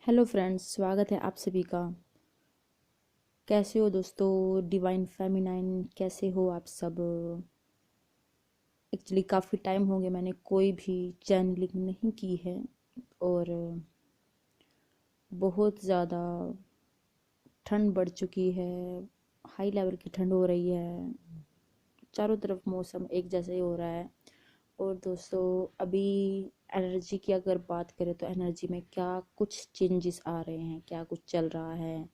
Hello friends, स्वागत है आप सभी का। कैसे हो दोस्तों? डिवाइन फेमिनाइन कैसे हो आप सब? एक्चुअली काफ़ी टाइम हो गया मैंने कोई भी चैनलिंग नहीं की है और बहुत ज़्यादा ठंड बढ़ चुकी है। हाई लेवल की ठंड हो रही है, चारों तरफ मौसम एक जैसा ही हो रहा है। और दोस्तों अभी एनर्जी की अगर बात करें तो एनर्जी में क्या कुछ चेंजेस आ रहे हैं, क्या कुछ चल रहा है।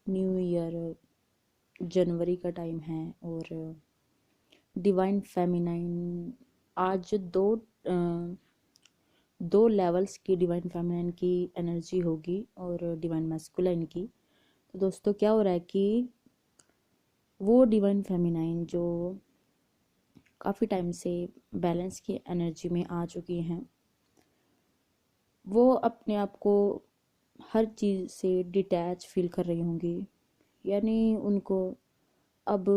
न्यू ईयर, जनवरी का टाइम है और डिवाइन फेमिनाइन आज दो लेवल्स की डिवाइन फेमिनाइन की एनर्जी होगी और डिवाइन मैस्कुलाइन की। तो दोस्तों क्या हो रहा है कि वो डिवाइन फेमिनाइन जो काफ़ी टाइम से बैलेंस की एनर्जी में आ चुकी हैं, वो अपने आप को हर चीज़ से डिटैच फील कर रही होंगी। यानी उनको अब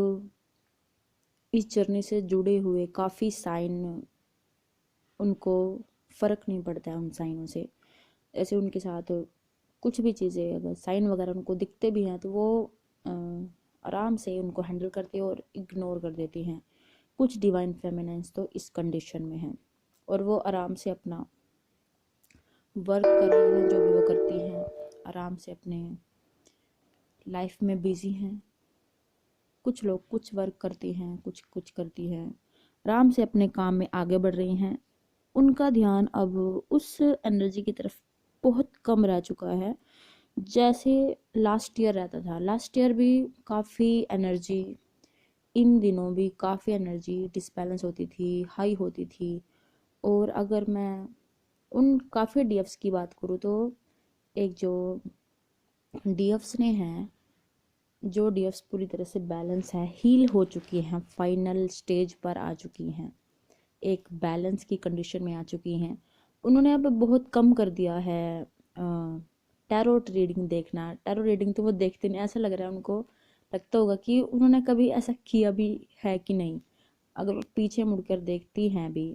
इस जर्नी से जुड़े हुए काफ़ी साइन, उनको फ़र्क नहीं पड़ता है उन साइनों से। ऐसे उनके साथ कुछ भी चीज़ें अगर साइन वगैरह उनको दिखते भी हैं तो वो अ, आराम से उनको हैंडल करती है और इग्नोर कर देती हैं। कुछ डिवाइन फेमिनाइंस तो इस कंडीशन में हैं और वो आराम से अपना वर्क कर रही हैं, जो भी वो करती हैं आराम से अपने लाइफ में बिजी हैं। कुछ लोग कुछ वर्क करती हैं, कुछ कुछ करती हैं, आराम से अपने काम में आगे बढ़ रही हैं। उनका ध्यान अब उस एनर्जी की तरफ बहुत कम रह चुका है जैसे लास्ट ईयर रहता था। लास्ट ईयर भी काफ़ी एनर्जी, इन दिनों भी काफ़ी एनर्जी डिसबैलेंस होती थी, हाई होती थी। और अगर मैं उन काफ़ी डीएफ्स की बात करूँ तो एक जो डीएफ्स ने हैं, जो डीएफ्स पूरी तरह से बैलेंस है, हील हो चुकी हैं, फाइनल स्टेज पर आ चुकी हैं, एक बैलेंस की कंडीशन में आ चुकी हैं। उन्होंने अब बहुत कम कर दिया है टैरोट रीडिंग देखना। टैरोट रीडिंग तो वो देखते नहीं, ऐसा लग रहा है उनको, लगता होगा कि उन्होंने कभी ऐसा किया भी है कि नहीं। अगर वो पीछे मुड़कर देखती हैं भी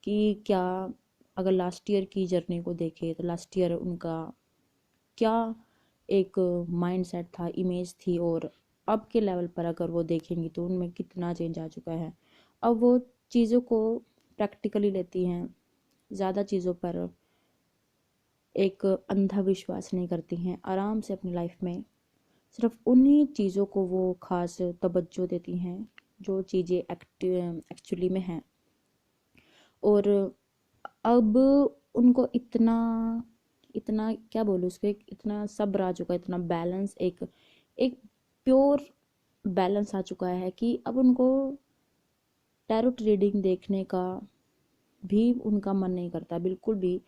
कि क्या, अगर लास्ट ईयर की जर्नी को देखे तो लास्ट ईयर उनका क्या एक माइंड सेट था, इमेज थी, और अब के लेवल पर अगर वो देखेंगी तो उनमें कितना चेंज आ चुका है। अब वो चीज़ों को प्रैक्टिकली लेती हैं, ज़्यादा चीज़ों पर एक अंधा विश्वास नहीं करती हैं। आराम से अपनी लाइफ में सिर्फ उन्हीं चीज़ों को वो खास तवज्जो देती हैं जो चीज़ें एक्चुअली में हैं। और अब उनको इतना इतना क्या बोलूँ उसको, एक इतना सब्र आ चुका है, इतना बैलेंस, एक एक प्योर बैलेंस आ चुका है कि अब उनको टैरोट रीडिंग देखने का भी उनका मन नहीं करता बिल्कुल भी।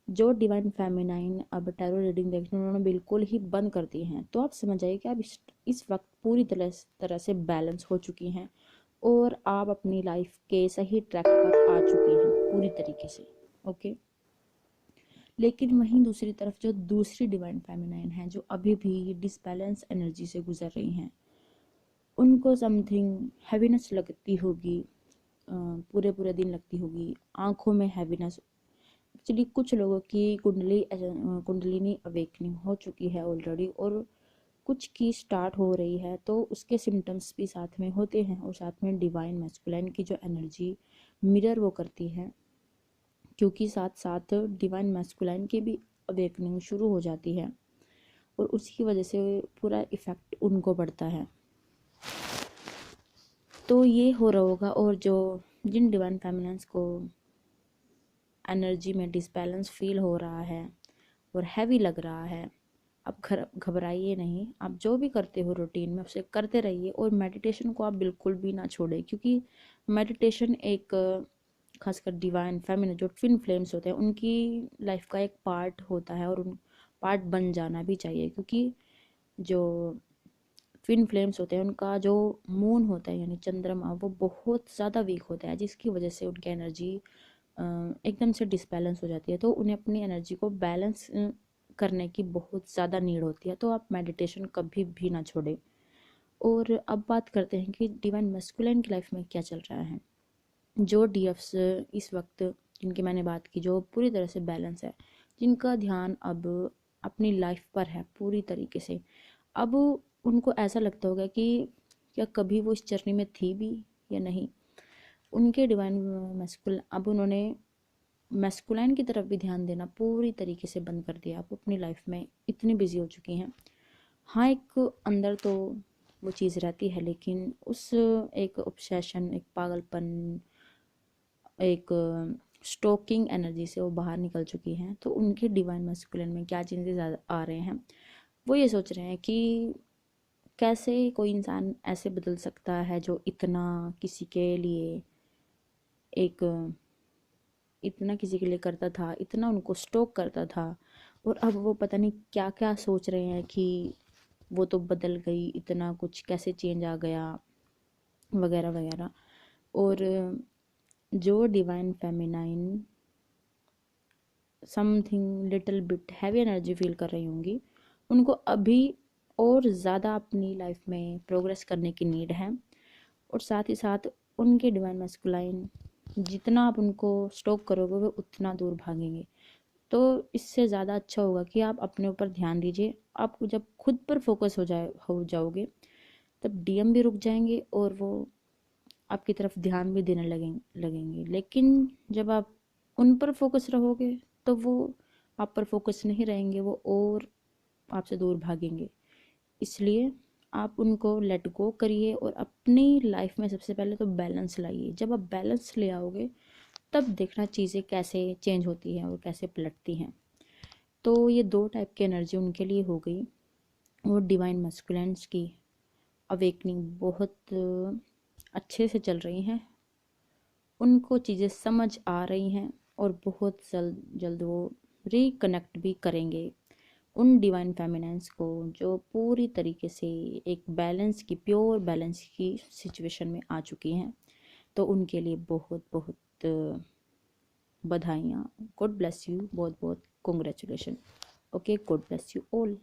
जो डिवाइन फेमिनाइन अब टैरो रीडिंग देखना उन्होंने बिल्कुल ही बंद कर दी हैं। तो आप समझ जाइए कि आप इस वक्त पूरी तरह से बैलेंस हो चुकी हैं और आप अपनी लाइफ के सही ट्रैक पर आ चुकी हैं पूरी तरीके से। ओके। लेकिन वहीं दूसरी तरफ जो दूसरी डिवाइन फेमिनाइन है, जो अभी भी डिसबैलेंस एनर्जी से गुजर रही हैं, उनको समथिंग हैवीनेस लगती होगी, पूरे पूरे दिन लगती होगी, आंखों में हैवीनेस। एक्चुअली कुछ लोगों की कुंडलिनी अवेकनिंग हो चुकी है ऑलरेडी और कुछ की स्टार्ट हो रही है, तो उसके सिम्टम्स भी साथ में होते हैं। और साथ में डिवाइन मैस्कुलाइन की जो एनर्जी मिरर वो करती है, क्योंकि साथ साथ डिवाइन मैस्कुलाइन की भी अवेकनिंग शुरू हो जाती है और उसकी वजह से पूरा इफ़ेक्ट उनको पड़ता है। तो ये हो रहा होगा। और जो जिन डिवाइन फेमिनेंस को एनर्जी में डिसबैलेंस फील हो रहा है और हैवी लग रहा है, आप घबराइए नहीं। आप जो भी करते हो रूटीन में उसे करते रहिए और मेडिटेशन को आप बिल्कुल भी ना छोड़ें, क्योंकि मेडिटेशन एक खासकर डिवाइन फेमिनिन जो ट्विन फ्लेम्स होते हैं उनकी लाइफ का एक पार्ट होता है और उन पार्ट बन जाना भी चाहिए। क्योंकि जो ट्विन फ्लेम्स होते हैं उनका जो मून होता है यानी चंद्रमा, वो बहुत ज़्यादा वीक होता है, जिसकी वजह से उनकी एनर्जी एकदम से डिसबैलेंस हो जाती है। तो उन्हें अपनी एनर्जी को बैलेंस करने की बहुत ज़्यादा नीड होती है। तो आप मेडिटेशन कभी भी ना छोड़ें। और अब बात करते हैं कि डिवाइन मैस्कुलिन की लाइफ में क्या चल रहा है। जो डीएफ्स इस वक्त, जिनकी मैंने बात की, जो पूरी तरह से बैलेंस है, जिनका ध्यान अब अपनी लाइफ पर है पूरी तरीके से। अब उनको ऐसा लगता होगा कि क्या कभी वो इस जर्नी में थी भी या नहीं। उनके डिवाइन मैस्कुलिन, अब उन्होंने मैस्कुलाइन की तरफ भी ध्यान देना पूरी तरीके से बंद कर दिया। आप अपनी लाइफ में इतनी बिजी हो चुकी हैं। हाँ, एक अंदर तो वो चीज़ रहती है, लेकिन उस एक ऑब्सेशन, एक पागलपन, एक स्टोकिंग एनर्जी से वो बाहर निकल चुकी हैं। तो उनके डिवाइन मैस्कुलिन में क्या चेंजेस आ रहे हैं, वो ये सोच रहे हैं कि कैसे कोई इंसान ऐसे बदल सकता है जो इतना किसी के लिए एक इतना किसी के लिए करता था, इतना उनको स्टोक करता था, और अब वो पता नहीं क्या क्या सोच रहे हैं कि वो तो बदल गई, इतना कुछ कैसे चेंज आ गया, वगैरह वगैरह। और जो divine feminine something little bit heavy energy feel कर रही होंगी, उनको अभी और ज़्यादा अपनी लाइफ में प्रोग्रेस करने की नीड है। और साथ ही साथ उनके डिवाइन मैस्कुलाइन, जितना आप उनको स्टोक करोगे वो उतना दूर भागेंगे। तो इससे ज़्यादा अच्छा होगा कि आप अपने ऊपर ध्यान दीजिए। आप जब खुद पर फोकस हो जाओगे तब डीएम भी रुक जाएंगे और वो आपकी तरफ ध्यान भी देने लगेंगे। लेकिन जब आप उन पर फोकस रहोगे तो वो आप पर फोकस नहीं रहेंगे, वो और आपसे दूर भागेंगे। इसलिए आप उनको लेट गो करिए और अपनी लाइफ में सबसे पहले तो बैलेंस लाइए। जब आप बैलेंस ले आओगे तब देखना चीज़ें कैसे चेंज होती हैं और कैसे पलटती हैं। तो ये दो टाइप की एनर्जी उनके लिए हो गई। और डिवाइन मस्कुलेंस की अवेकनिंग बहुत अच्छे से चल रही हैं, उनको चीज़ें समझ आ रही हैं और बहुत जल्द जल्द वो रिकनेक्ट भी करेंगे उन डिवाइन फेमिनाइंस को जो पूरी तरीके से एक बैलेंस की, प्योर बैलेंस की सिचुएशन में आ चुकी हैं। तो उनके लिए बहुत बहुत बधाइयाँ। गॉड ब्लेस यू, बहुत बहुत congratulation. Okay, God bless you all.